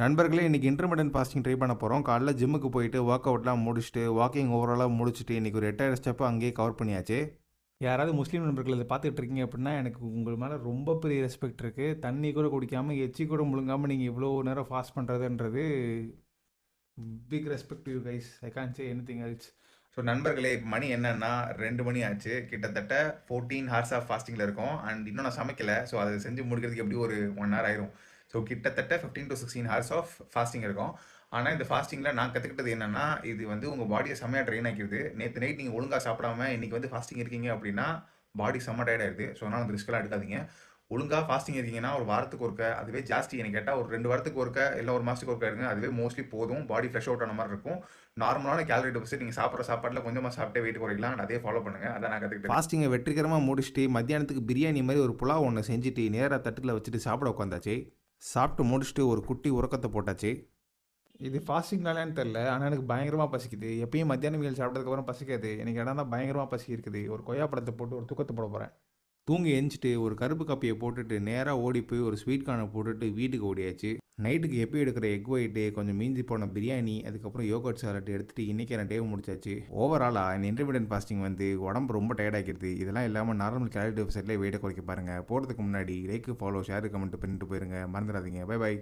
நண்பர்களே இன்னைக்கு intermittent fasting try பண்ண போகிறோம். காலைல ஜிம்முக்கு போயிட்டு ஒர்க் அவுட்லாம் முடிச்சுட்டு வாக்கிங் ஓவராலாக முடிச்சுட்டு இன்றைக்கி ஒரு 8000 ஸ்டெப்பு அங்கேயே கவர் பண்ணியாச்சு. யாராவது முஸ்லீம் நண்பர்கள் இதை பார்த்துட்டு இருக்கீங்க அப்படின்னா எனக்கு உங்கள் மேலே ரொம்ப பெரிய ரெஸ்பெக்ட் இருக்குது. தண்ணி கூட குடிக்காமல் எச்சி கூட முழுங்காமல் நீங்கள் இவ்வளோ நேரம் ஃபாஸ்ட் பண்ணுறதுன்றது big respect you guys. I can say anything else. So நண்பர்களே இப்போ மணி என்னன்னா 2 மணி ஆச்சு. கிட்டத்தட்ட 14 ஹார்ஸ் ஆஃப் ஃபாஸ்டிங்கில் இருக்கோம். அண்ட் இன்னும் நான் சமைக்கல. ஸோ அதை செஞ்சு முடிக்கிறதுக்கு எப்படி ஒரு 1 hour ஆயிரும். ஸோ கிட்டத்தட்ட 15 to 16 ஹார்ஸ் ஆஃப் ஃபாஸ்டிங் இருக்கும். ஆனால் இந்த ஃபாஸ்டிங்கில் நான் கற்றுக்கிட்டது என்னன்னா, இது வந்து உங்கள் பாடியை செம்மையாக ட்ரெயின் ஆக்கிடுது. நேற்று நைட் நீங்கள் ஒழுங்காக சாப்பிடாம இன்னைக்கு வந்து ஃபாஸ்டிங் இருக்கீங்க அப்படின்னா பாடி செம்ம டயர்ட் ஆயிடுது. ஸோ அதனால் அந்த ரிஸ்க்கெல்லாம் எடுக்காதீங்க. ஒழுங்காக ஃபாஸ்டிங் இருக்கீங்கன்னா ஒரு வாரத்துக்கு ஒருக்க, அதுவே ஜாஸ்தி எனக்கு கேட்டால் ஒரு 2 வாரத்துக்கு ஒருக்க இல்லை ஒரு மாதத்துக்கு ஒருக்க இருங்க. அதுவே மோஸ்ட்லி போதும். பாடி ஃப்ரெஷ் அவுட் ஆன மாதிரி இருக்கும். நார்மலான கேலரி டெபிசிட் நீங்கள் சாப்பிட்ற சாப்பாட்டில் கொஞ்சமாக சாப்பிட்டே வெயிட் குறைக்கலாம். அதே ஃபாலோ பண்ணுங்கள். அதான் நான் கற்றுக்கிட்டேன். ஃபாஸ்டிங்கை வெற்றிகரமாக முடிச்சுட்டு மத்தியானத்துக்கு பிரியாணி மாதிரி ஒரு புலாவ் ஒன்று செஞ்சுட்டு நேராக தட்டில் வச்சுட்டு சாப்பிட உட்காந்தாச்சு. சாப்பிட்டு முடிச்சுட்டு ஒரு குட்டி உறக்கத்தை போட்டாச்சு. இது ஃபாஸ்டிங்னாலேன்னு தெரில, ஆனால் எனக்கு பயங்கரமாக பசிக்குது. எப்பயும் மத்தியானம் மீல் சாப்பிட்டதுக்கப்புறம் பசிக்காது. எனக்கு இடம் தான் பயங்கரமாக பசி இருக்குது. ஒரு கொய்யா பழத்தை போட்டு ஒரு தூக்கத்தை போட போகிறேன். தூங்கி எந்திச்சிட்டு ஒரு கருப்பு காப்பியை போட்டுட்டு நேராக ஓடி போய் ஒரு ஸ்வீட் கார்னை போட்டுட்டு வீட்டுக்கு ஓடியாச்சு. நைட்டுக்கு எப்போ எடுக்கிற எக் ஒயிட்டு, கொஞ்சம் மீஞ்சி போன பிரியாணி, அதுக்கப்புறம் யோகர்ட் சாலட் எடுத்துகிட்டு இன்றைக்கி நான் டே முடிச்சாச்சு. ஓவராலாக இந்த இன்டர்மீடியன்ட் ஃபாஸ்டிங் வந்து உடம்பு ரொம்ப டயர்டாகிடுது. இதெல்லாம் இல்லாமல் நார்மல் கேலரி டெபிசிட்லேயே வெயிட்டை குறைக்க பாருங்கள். போகிறதுக்கு முன்னாடி லைக், ஃபாலோ, ஷேர், கமெண்ட் பண்ணிட்டு போயிருங்க. மறந்துடாதீங்க. Bye by.